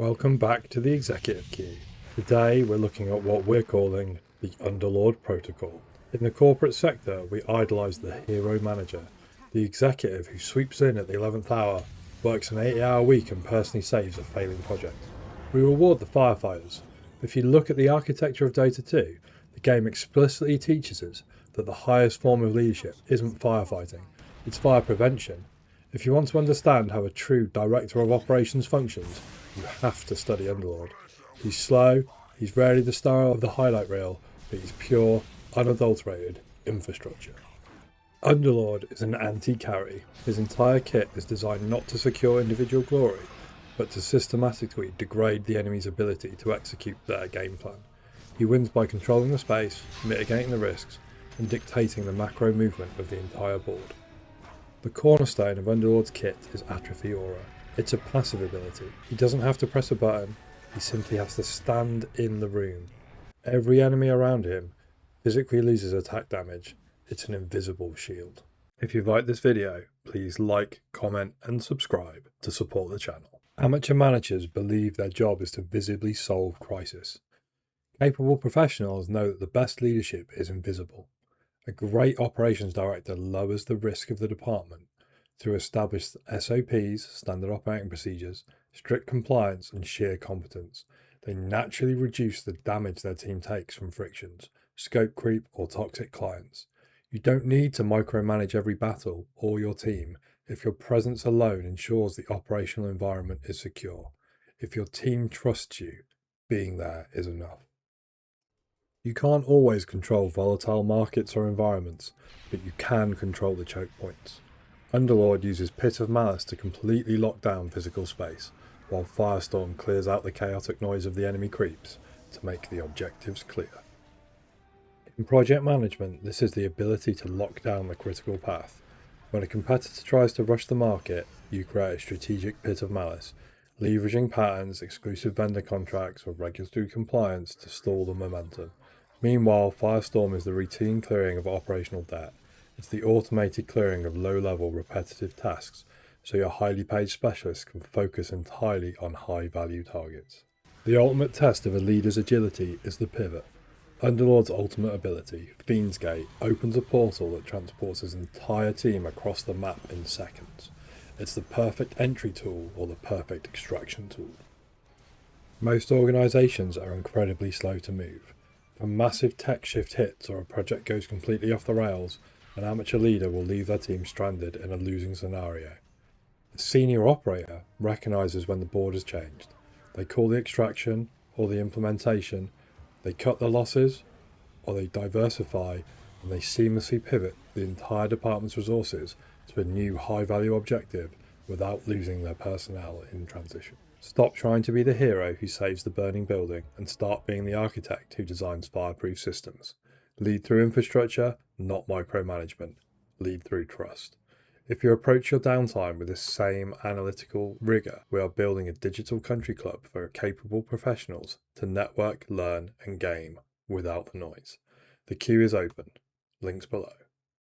Welcome back to the Executive Queue. Today we're looking at what we're calling the Underlord Protocol. In the corporate sector, we idolise the hero manager, the executive who sweeps in at the 11th hour, works an 80-hour week and personally saves a failing project. We reward the firefighters. If you look at the architecture of Dota 2, the game explicitly teaches us that the highest form of leadership isn't firefighting, it's fire prevention. If you want to understand how a true director of operations functions, you have to study Underlord. He's slow, he's rarely the star of the highlight reel, but he's pure, unadulterated infrastructure. Underlord is an anti-carry. His entire kit is designed not to secure individual glory, but to systematically degrade the enemy's ability to execute their game plan. He wins by controlling the space, mitigating the risks, and dictating the macro movement of the entire board. The cornerstone of Underlord's kit is Atrophy Aura. It's a passive ability. He doesn't have to press a button, he simply has to stand in the room. Every enemy around him physically loses attack damage. It's an invisible shield. If you like this video, please like, comment and subscribe to support the channel. Amateur managers believe their job is to visibly solve crisis. Capable professionals know that the best leadership is invisible. A great operations director lowers the risk of the department through established SOPs, standard operating procedures, strict compliance and sheer competence. They naturally reduce the damage their team takes from frictions, scope creep or toxic clients. You don't need to micromanage every battle or your team if your presence alone ensures the operational environment is secure. If your team trusts you, being there is enough. You can't always control volatile markets or environments, but you can control the choke points. Underlord uses Pit of Malice to completely lock down physical space, while Firestorm clears out the chaotic noise of the enemy creeps to make the objectives clear. In project management, this is the ability to lock down the critical path. When a competitor tries to rush the market, you create a strategic Pit of Malice, leveraging patterns, exclusive vendor contracts or regulatory compliance to stall the momentum. Meanwhile, Firestorm is the routine clearing of operational debt. It's the automated clearing of low-level repetitive tasks, so your highly paid specialists can focus entirely on high-value targets. The ultimate test of a leader's agility is the pivot. Underlord's ultimate ability, Fiend's Gate, opens a portal that transports his entire team across the map in seconds. It's the perfect entry tool or the perfect extraction tool. Most organisations are incredibly slow to move. If a massive tech shift hits or a project goes completely off the rails, an amateur leader will leave their team stranded in a losing scenario. A senior operator recognises when the board has changed. They call the extraction or the implementation, they cut the losses or they diversify, and they seamlessly pivot the entire department's resources to a new high-value objective without losing their personnel in transition. Stop trying to be the hero who saves the burning building and start being the architect who designs fireproof systems. Lead through infrastructure, not micromanagement. Lead through trust. If you approach your downtime with this same analytical rigour, we are building a digital country club for capable professionals to network, learn and game without the noise. The queue is open. Links below.